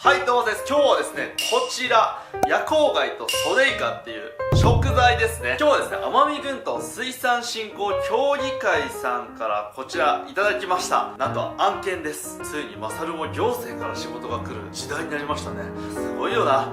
はいどうもです。今日はですね、こちら夜光貝とソデイカっていう食材ですね。今日はですね、奄美群島水産振興協議会さんからこちらいただきました。なんと案件です。ついにマサルも行政から仕事が来る時代になりましたね。すごいよな。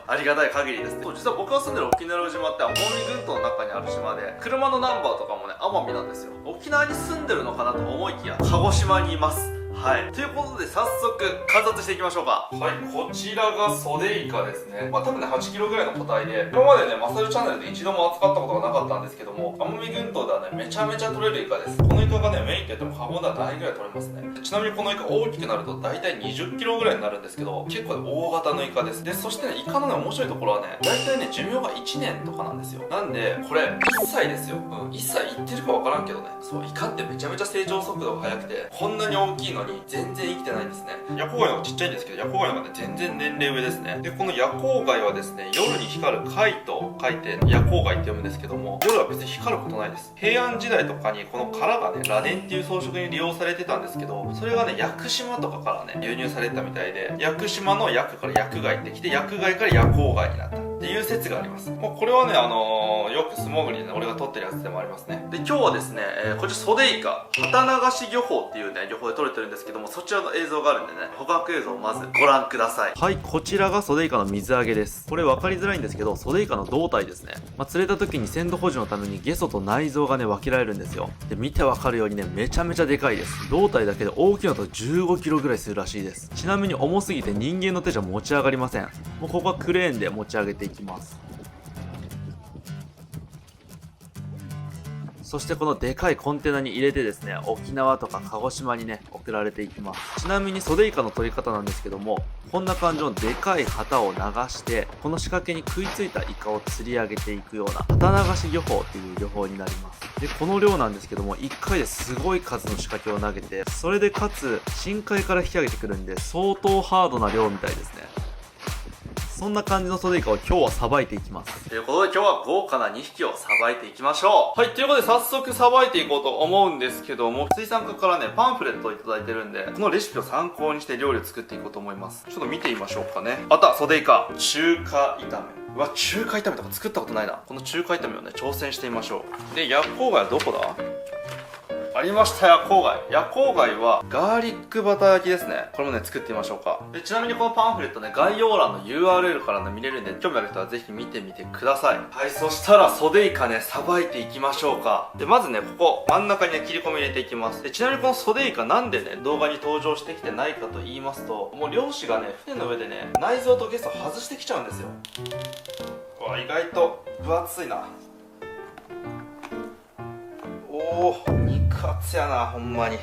ありがたい限りですね。実は僕が住んでる沖縄の島って奄美群島の中にある島で、車のナンバーとかもね、奄美なんですよ。沖縄に住んでるのかなと思いきや、鹿児島にいます。はい。ということで早速観察していきましょうか。はい、こちらがソデイカですね。多分ね、8キロぐらいの個体で、今までね、マサルチャンネルで一度も扱ったことがなかったんですけども、奄美群島ではね、めちゃめちゃ取れるイカです。このイカがね、メインって言っても過言ではないぐらい取れますね。ちなみにこのイカ大きくなると大体20キロぐらいになるんですけど、結構ね、大型のイカです。で、そしてね、イカのね、面白いところはね、大体ね、寿命が1年とかなんですよ。なんで、これ、1歳ですよ。1歳いってるかわからんけどね。そう、イカってめちゃめちゃ成長速度が速くて、こんなに大きいのに全然生きてないんですね。夜光貝のちっちゃいんですけど、夜光貝の方がね、全然年齢上ですね。で、この夜光貝はですね、夜に光る貝と書いて夜光貝って読むんですけども、夜は別に光ることないです。平安時代とかにこの殻がね、螺鈿っていう装飾に利用されてたんですけど、それがね、屋久島とかからね、輸入されたみたいで、屋久島の屋久から薬貝ってきて、薬貝から夜光貝になったっていう説があります。もうこれはね、よく素潜りでね、俺が撮ってるやつでもありますね。で、今日はですね、こちらソデイカ、旗流し漁法っていうね、漁法で撮れてるんですけども、そちらの映像があるんでね、捕獲映像をまずご覧ください。はい、こちらがソデイカの水揚げです。これ分かりづらいんですけど、ソデイカの胴体ですね。釣れた時に鮮度保持のためにゲソと内臓がね、分けられるんですよ。で、見て分かるようにね、めちゃめちゃでかいです。胴体だけで大きいのと15キロぐらいするらしいです。ちなみに重すぎて人間の手じゃ持ち上がりません。もうここはクレーンで持ち上げていきます。そしてこのでかいコンテナに入れてですね、沖縄とか鹿児島にね、送られていきます。ちなみにソデイカの取り方なんですけども、こんな感じのでかい旗を流して、この仕掛けに食いついたイカを釣り上げていくような、旗流し漁法っていう漁法になります。で、この量なんですけども、1回ですごい数の仕掛けを投げて、それでかつ、深海から引き上げてくるんで、相当ハードな量みたいですね。そんな感じのソデイカを今日はさばいていきます。ということで今日は豪華な2匹をさばいていきましょう。はい、ということで早速さばいていこうと思うんですけども、水産課からね、パンフレットをいただいてるんで、このレシピを参考にして料理を作っていこうと思います。ちょっと見てみましょうかね。あった、ソデイカ。中華炒め。うわ、中華炒めとか作ったことないな。この中華炒めをね、挑戦してみましょう。で、夜光貝はどこだ？ありました、夜光貝。夜光貝はガーリックバター焼きですね。これもね、作ってみましょうか。で、ちなみにこのパンフレットね、概要欄の URL からね、見れるんで、興味ある人はぜひ見てみてください。はい、そしたらソデイカね、さばいていきましょうか。で、まずね、ここ、真ん中にね、切り込み入れていきます。で、ちなみにこのソデイカなんでね、動画に登場してきてないかと言いますと、もう漁師がね、船の上でね、内臓とゲソ外してきちゃうんですよ。うわ、意外と分厚いな。おー、肉厚やな、ほんまに。こ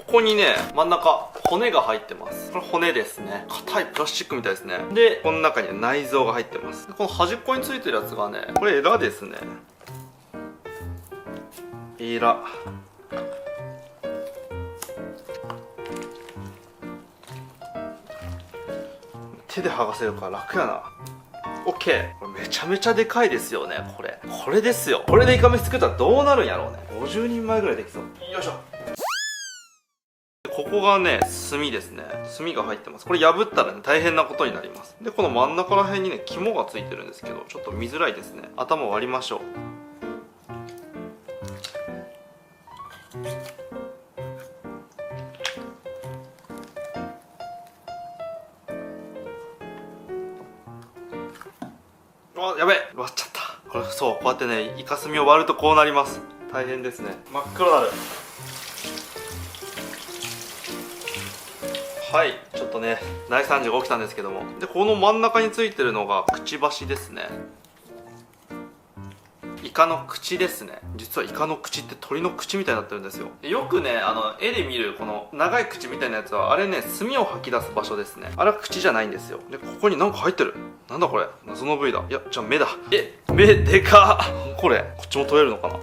こにね、真ん中骨が入ってます。これ骨ですね。硬いプラスチックみたいですね。で、この中に内臓が入ってます。でこの端っこについてるやつがね、これエラですね。エラ。手で剥がせるから楽やな。オッケー。これめちゃめちゃでかいですよね。これですよ。これでイカ飯作ったらどうなるんやろうね。50人前ぐらいできそう。よいしょ。ここがね、炭ですね。炭が入ってます。これ破ったらね、大変なことになります。で、この真ん中ら辺にね、肝がついてるんですけど、ちょっと見づらいですね。頭割りましょう。あ、やべえ、割っちゃった。これそう、こうやってね、イカスミを割るとこうなります。大変ですね。真っ黒なる。はい、ちょっとね、大惨事が起きたんですけども。で、この真ん中についてるのがくちばしですね。イカの口ですね。実はイカの口って鳥の口みたいになってるんですよ。でよくね、絵で見るこの長い口みたいなやつは、あれね、炭を吐き出す場所ですね。あれは口じゃないんですよ。で、ここになんか入ってる。なんだこれ。謎の部位だ。いや、じゃあ目だ。目でかっ。これ、こっちも取れるのかな。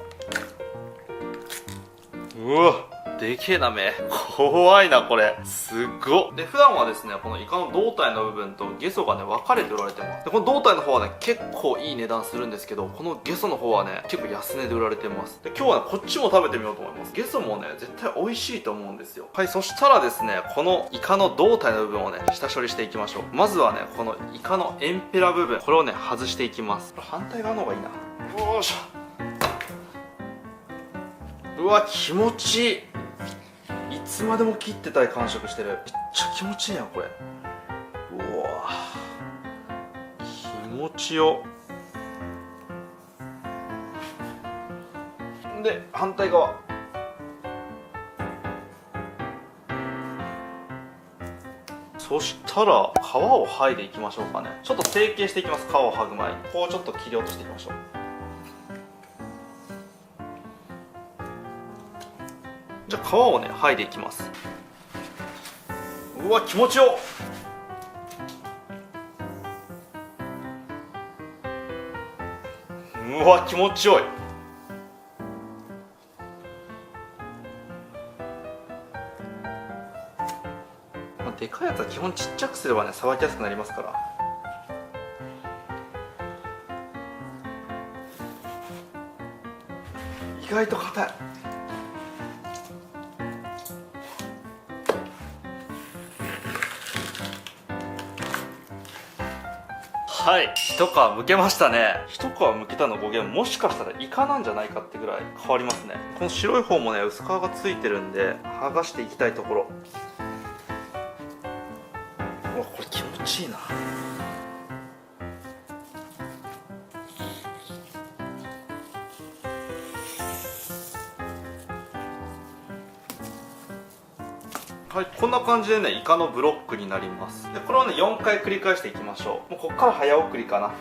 うわ、でけえな目。怖いなこれ。すっご。で普段はですねこのイカの胴体の部分とゲソがね分かれて売られてます。でこの胴体の方はね結構いい値段するんですけど、このゲソの方はね結構安値で売られてます。で今日はねこっちも食べてみようと思います。ゲソもね絶対美味しいと思うんですよ。はい、そしたらですねこのイカの胴体の部分をね下処理していきましょう。まずはねこのイカのエンペラ部分、これをね外していきます。反対側の方がいいな。よいしょ。うわ気持ちいい。いつまでも切ってたい感触してる。めっちゃ気持ちいいやんこれ。うわ気持ちよ。で反対側。そしたら皮を剥いでいきましょうかね。ちょっと成形していきます。皮を剥ぐ前にこうちょっと切り落としていきましょう。じゃあ皮をね剥いでいきます。うわ気持ちよ。うわ気持ちよい。でかいやつは基本ちっちゃくすればねさばきやすくなりますから。意外と硬い。はい、一皮むけましたね。一皮むけたの語源もしかしたらイカなんじゃないかってぐらい変わりますね。この白い方もね薄皮がついてるんで剥がしていきたいところ。うわこれ気持ちいいな。はい、こんな感じでねイカのブロックになります。でこれをね4回繰り返していきましょう。もうこっから早送りかな。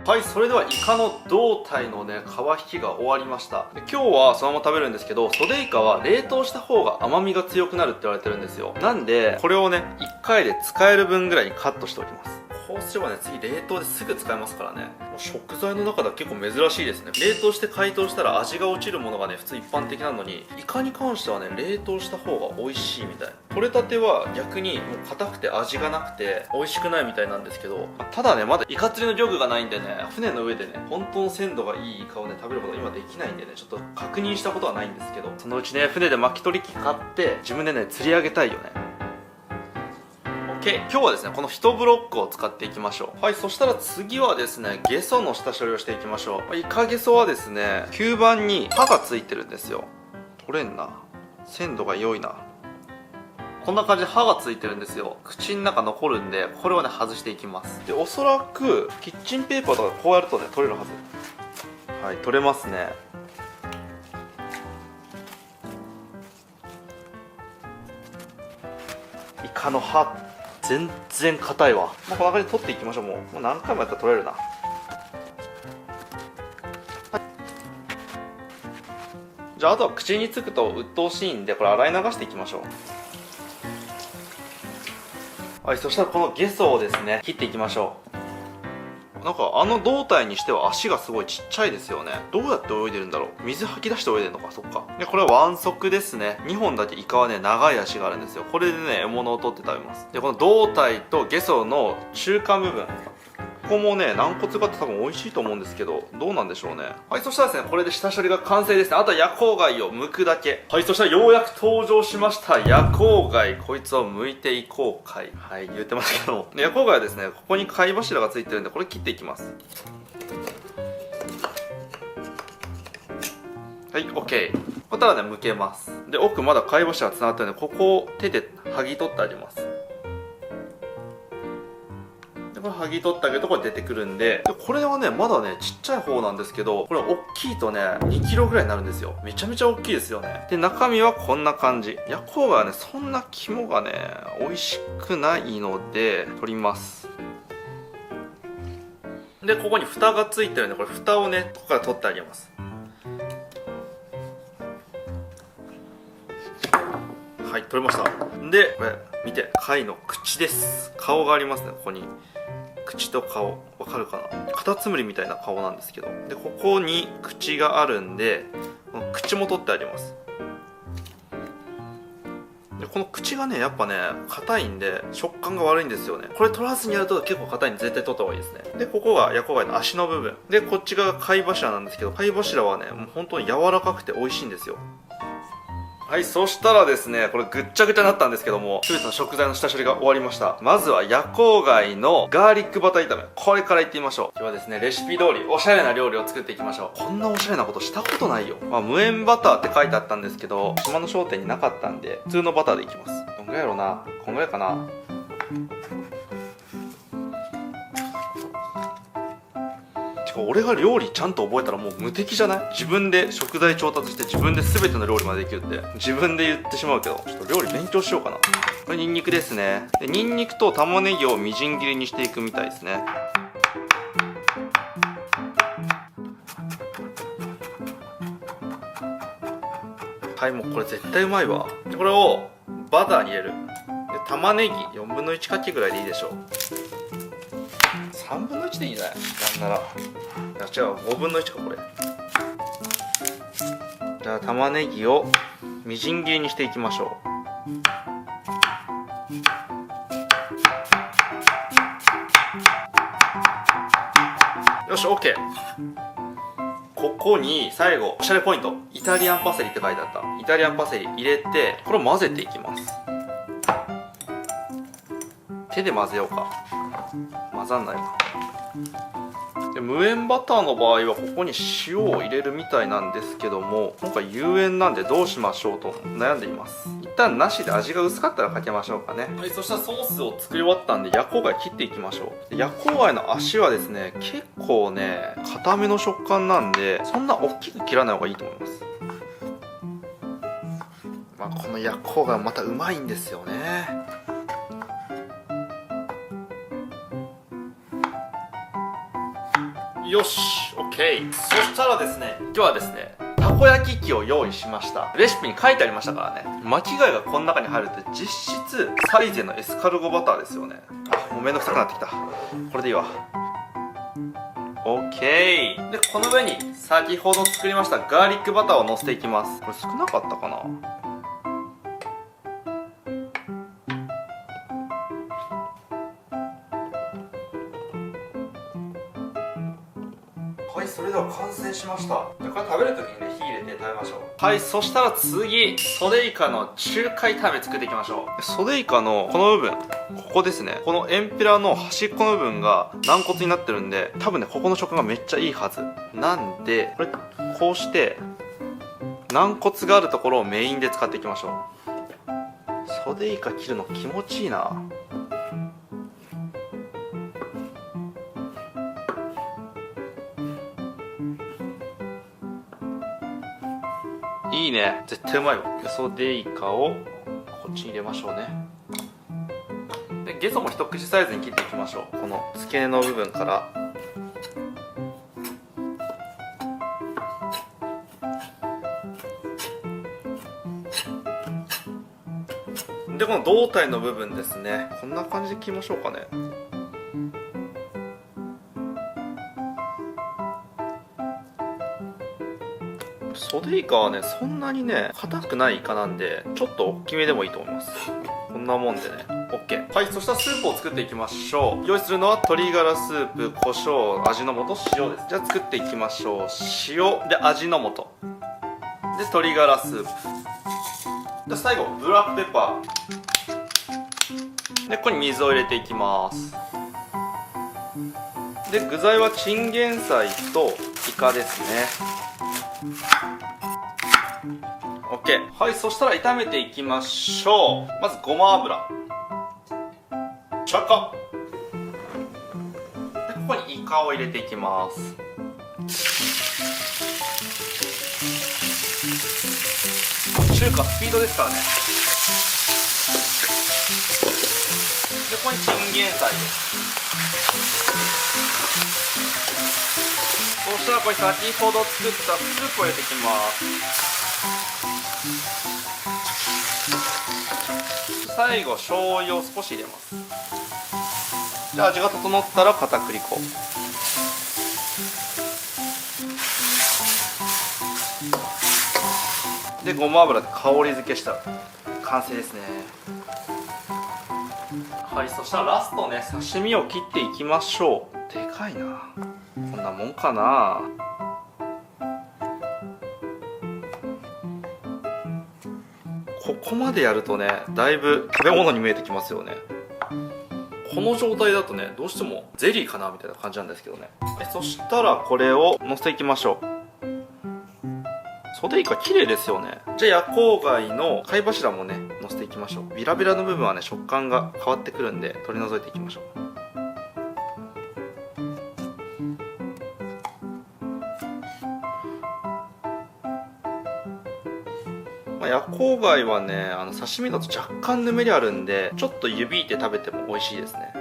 はい、それではイカの胴体のね皮引きが終わりました。で今日はそのまま食べるんですけど、ソデイカは冷凍した方が甘みが強くなるって言われてるんですよ。なんでこれをね1回で使える分ぐらいにカットしておきます。こうすればね次冷凍ですぐ使えますからね。もう食材の中では結構珍しいですね。冷凍して解凍したら味が落ちるものがね普通一般的なのに、イカに関してはね冷凍した方が美味しいみたい。取れたては逆にもう硬くて味がなくて美味しくないみたいなんですけど、ただねまだイカ釣りの漁具がないんでね、船の上でね本当の鮮度がいいイカをね食べることが今できないんでね、ちょっと確認したことはないんですけど、そのうちね船で巻き取り機買って自分でね釣り上げたいよね。今日はですねこの1ブロックを使っていきましょう。はい、そしたら次はですねゲソの下処理をしていきましょう。イカゲソはですね吸盤に刃がついてるんですよ。取れんな、鮮度が良いな。こんな感じで刃がついてるんですよ。口の中残るんでこれをね外していきます。でおそらくキッチンペーパーとかこうやるとね取れるはず。はい、取れますね。イカの刃全然硬いわ。こんな感じで取っていきましょう。もう何回もやったら取れるな。はい、じゃああとは口につくと鬱陶しいんでこれ洗い流していきましょう。はい、そしたらこのゲソをですね切っていきましょう。なんかあの胴体にしては足がすごいちっちゃいですよね。どうやって泳いでるんだろう。水吐き出して泳いでるのか。そっか。でこれは腕足ですね。2本だけイカはね長い足があるんですよ。これでね獲物を取って食べます。でこの胴体とゲソの中間部分、ここもね軟骨があって多分美味しいと思うんですけど、どうなんでしょうね。はい、そしたらですねこれで下処理が完成ですね。あとは夜光貝を剥くだけ。はい、そしたらようやく登場しました夜光貝。こいつを剥いていこうかい。はい、言ってますけども、夜光貝はですねここに貝柱がついてるんでこれ切っていきます。はい、OK。こしたらね剥けます。で奥まだ貝柱がつながってるんでここを手で剥ぎ取ってあげます。これ剥ぎ取ってあげるとこれ出てくるんで、これはねまだねちっちゃい方なんですけど、これ大きいとね2キロぐらいになるんですよ。めちゃめちゃ大きいですよね。で中身はこんな感じ。夜光貝はねそんな肝がね美味しくないので取ります。でここに蓋がついてるんでこれ蓋をねここから取ってあげます。はい、取れました。でこれ見て貝の口です。顔がありますね。ここに口と顔わかるかな、カタツムリみたいな顔なんですけど、でここに口があるんで、この口も取ってあります。でこの口がねやっぱね硬いんで食感が悪いんですよね。これ取らずにやると結構硬いんで絶対取った方がいいですね。でここがヤコウガイの足の部分で、こっちが貝柱なんですけど、貝柱はねもう本当に柔らかくて美味しいんですよ。はい、そしたらですね、これぐっちゃぐちゃになったんですけども、全ての食材の下処理が終わりました。まずはヤコウガイのガーリックバター炒め、これからいってみましょう。今日はですね、レシピ通りおしゃれな料理を作っていきましょう。こんなおしゃれなことしたことないよ。無塩バターって書いてあったんですけど、島の商店になかったんで普通のバターでいきます。どんぐらいやろうな、こんぐらいかな。俺が料理ちゃんと覚えたらもう無敵じゃない？自分で食材調達して自分で全ての料理までできるって自分で言ってしまうけど、ちょっと料理勉強しようかな。これニンニクですね。でニンニクと玉ねぎをみじん切りにしていくみたいですね。はい、もうこれ絶対うまいわ。でこれをバターに入れる。で玉ねぎ4分の1かけぐらいでいいでしょう。3分の1でいいんじゃない？なんなら違う、5分の1かこれ。じゃあ玉ねぎをみじん切りにしていきましょう。よし OK。 ここに最後おしゃれポイント、イタリアンパセリって書いてあった。イタリアンパセリ入れて、これを混ぜていきます。手で混ぜようか。混ざんないな。で無塩バターの場合はここに塩を入れるみたいなんですけども、今回有塩なんでどうしましょうと悩んでいます。一旦なしで味が薄かったらかけましょうかね。はい、そしたらソースを作り終わったんでヤコウガイ切っていきましょう。でヤコウガイの足はですね結構ね硬めの食感なんで、そんな大きく切らない方がいいと思います。このヤコウガイまたうまいんですよね。よし OK。 そしたらですね、今日はですねたこ焼き器を用意しました。レシピに書いてありましたからね。巻き貝がこの中に入るって実質サイゼのエスカルゴバターですよね。もうめんどくさくなってきた。これでいいわ。 OK でこの上に先ほど作りましたガーリックバターをのせていきます。これ少なかったかな。はい、それでは完成しました。これ食べるときにね火入れて食べましょう。はい、そしたら次ソデイカの中華炒め作っていきましょう。ソデイカのこの部分、ここですね、このエンペラの端っこの部分が軟骨になってるんで、多分ねここの食感がめっちゃいいはずなんで、これこうして軟骨があるところをメインで使っていきましょう。ソデイカ切るの気持ちいいな。いいね、絶対うまいわ。ソデイカをこっちに入れましょうね。でゲソも一口サイズに切っていきましょう。この付け根の部分からで、この胴体の部分ですね、こんな感じで切りましょうかね。ソデイカはねそんなにね硬くないイカなんで、ちょっと大きめでもいいと思います。こんなもんでね OK。 はい、そしたらスープを作っていきましょう。用意するのは鶏ガラスープ、胡椒、味の素、塩です。じゃあ作っていきましょう。塩で味の素で鶏ガラスープで、最後ブラックペッパーで、ここに水を入れていきます。で具材はチンゲン菜とイカですね。OK。 はい、そしたら炒めていきましょう。まずごま油、茶化で、ここにイカを入れていきます。中華スピードですからね。でここにチンゲン菜です。そしたらこれ先ほど作ったスープを入れていきます。最後醤油を少し入れます。で味が整ったら片栗粉、でごま油で香り付けしたら完成ですね。はい、そしたらラストね、刺身を切っていきましょう。でかいな、こんなもんかな。ここまでやるとね、だいぶ食べ物に見えてきますよね。この状態だとね、どうしてもゼリーかなみたいな感じなんですけどね。そしたらこれをのせていきましょう。ソデイカ綺麗ですよね。じゃあ夜光貝の貝柱もねのせていきましょう。ビラビラの部分はね食感が変わってくるんで取り除いていきましょう。夜光貝はね刺身だと若干ぬめりあるんで、ちょっと湯引いて食べても美味しいですね。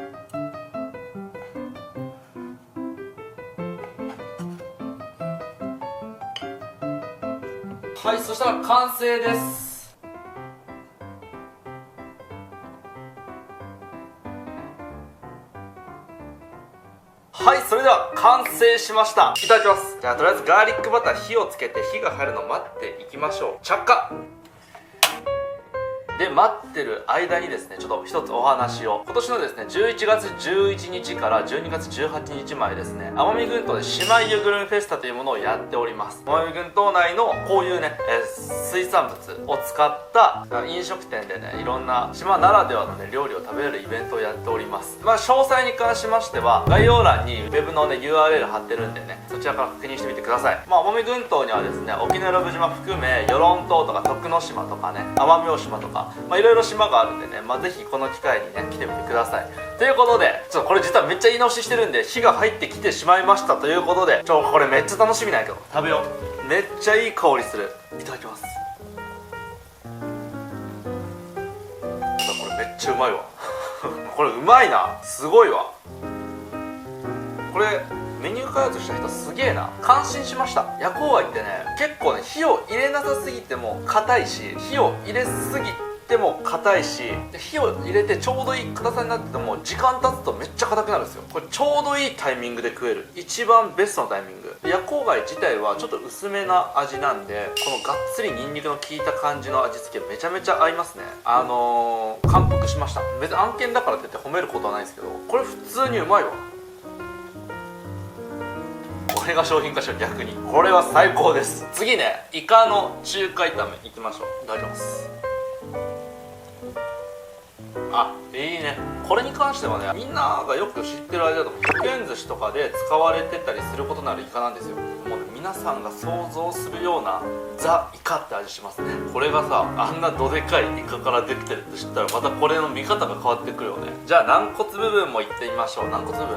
はい、そしたら完成です。はい、それでは完成しました。いただきます。じゃあとりあえずガーリックバター火をつけて火が入るのを待っていきましょう。着火で、待ってる間にですね、ちょっと一つお話を。今年のですね、11月11日から12月18日までですね、奄美群島で姉妹魚グルメフェスタというものをやっております。奄美群島内のこういうね、水産物を使った飲食店でね、いろんな島ならではのね、料理を食べれるイベントをやっております。詳細に関しましては、概要欄に Web のね、URL 貼ってるんでね、そちらから確認してみてください。奄美群島にはですね、沖永良部島含め、与論島とか徳之島とかね、奄美大島とか、いろいろ島があるんでね、ぜひこの機会にね来てみてください。ということで、ちょっとこれ実はめっちゃ言い直ししてるんで火が入ってきてしまいましたということで、これめっちゃ楽しみなんやけど食べよう。めっちゃいい香りする。いただきます。これめっちゃうまいわこれうまいな、すごいわ。これメニュー開発した人すげえな。感心しました。夜光貝ってね、結構ね火を入れなさすぎても硬いし、火を入れすぎても硬いし、火を入れてちょうどいい硬さになってても時間経つとめっちゃ硬くなるんですよ。これちょうどいいタイミングで食える一番ベストのタイミング。夜光貝自体はちょっと薄めな味なんで、このがっつりニンニクの効いた感じの味付けめちゃめちゃ合いますね。感服しました。別に案件だからって言って褒めることはないですけど、これ普通にうまいわ。これが商品化しよう。逆にこれは最高です。次ね、イカの中華炒めいきましょう。いただきます。いいね。これに関してはね、みんながよく知ってる味だと思う。100円寿司とかで使われてたりすることのあるイカなんですよ。もうね、皆さんが想像するようなザ・イカって味しますね。これがさ、あんなどでかいイカからできてるって知ったらまたこれの見方が変わってくるよね。じゃあ軟骨部分もいってみましょう。軟骨部分、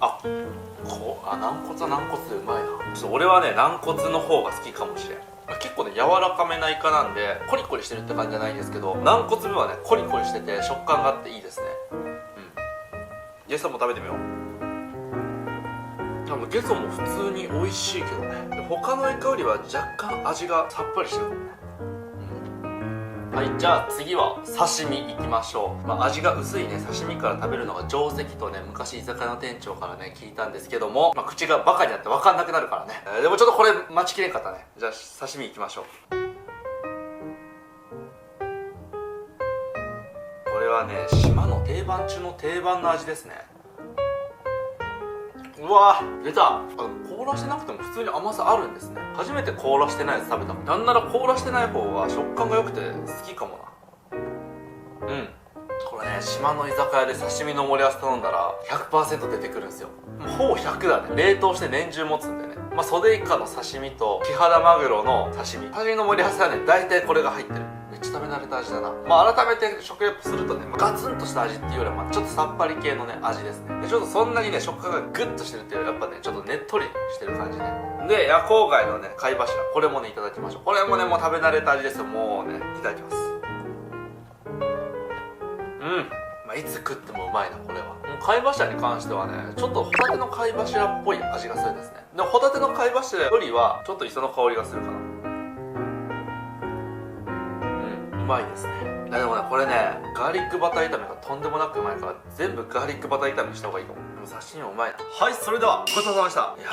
軟骨は軟骨でうまいな。ちょっと俺はね、軟骨の方が好きかもしれん。結構ね柔らかめなイカなんでコリコリしてるって感じじゃないんですけど、軟骨部分はねコリコリしてて食感があっていいですね。ゲソも食べてみよう。ゲソも普通に美味しいけどね。他のイカよりは若干味がさっぱりしてる。はい、じゃあ次は刺身いきましょう。味が薄いね刺身から食べるのが定石とね、昔居酒屋の店長からね聞いたんですけども、口がバカになって分かんなくなるからね。でもちょっとこれ待ちきれんかったね。じゃあ刺身いきましょう。これはね島の定番中の定番の味ですね。うわ出た。凍らしてなくても普通に甘さあるんですね。初めて凍らしてないやつ食べた。なんなら凍らしてない方が食感が良くて好きかもな。これね、島の居酒屋で刺身の盛り合わせ頼んだら 100% 出てくるんですよ。ほぼ100だね。冷凍して年中持つんでね。ソデイカの刺身とキハダマグロの刺身の盛り合わせはね大体これが入ってる。めっちゃ食べ慣れた味だな。改めて食レポするとね、ガツンとした味っていうよりはちょっとさっぱり系のね味ですね。でちょっとそんなにね食感がグッとしてるっていうよりやっぱねちょっとねっとりしてる感じね。で夜光貝のね貝柱、これもねいただきましょう。これもねもう食べ慣れた味ですよ。もうねいただきます。いつ食ってもうまいなこれは。貝柱に関してはねちょっとホタテの貝柱っぽい味がするんですね。でホタテの貝柱よりはちょっと磯の香りがするかな。うまいですね。いやでもねこれねガーリックバター炒めがとんでもなくうまいから全部ガーリックバター炒めにした方がいいかも。でも刺身もうまいな。はい、それではごちそうさまでした。いや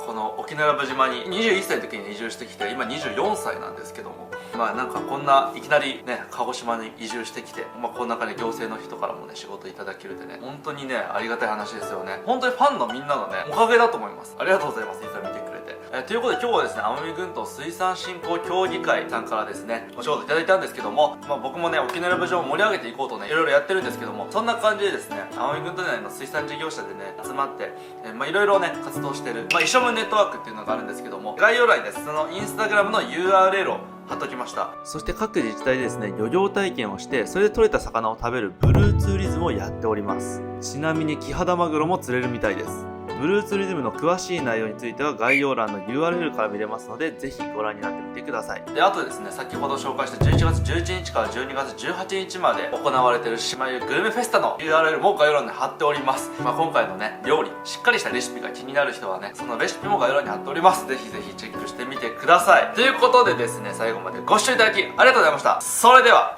ーこの沖永良部島に21歳の時に移住してきて今24歳なんですけども、まあなんかこんないきなりね鹿児島に移住してきて、まあ、この中に行政の人からもね仕事いただけるってね本当にねありがたい話ですよね。本当にファンのみんなのねおかげだと思います。ありがとうございます。いつも見てくれて、ということで今日はですね奄美群島水産振興協議会さんからですねお仕事いただいたんですけども、まあ、僕もね沖永良部島を盛り上げていこうとねいろいろやってるんですけども、そんな感じでですね奄美群島内の水産事業者でね集まっていろいろね活動してる、一緒むネットワークっていうのがあるんですけども、概要欄にですそのインスタグラムの URL を貼っときました。そして各自治体でですね漁業体験をしてそれで取れた魚を食べるブルーツーリズムをやっております。ちなみにキハダマグロも釣れるみたいです。ブルーツーリズムの詳しい内容については概要欄の URL から見れますのでぜひご覧になってみてください。であとですね先ほど紹介した11月11日から12月18日まで行われている島湯グルメフェスタの URL も概要欄に貼っております。今回のね料理しっかりしたレシピが気になる人はねそのレシピも概要欄に貼っております。ぜひぜひチェックしてみてください。ということでですね最後までご視聴いただきありがとうございました。それでは。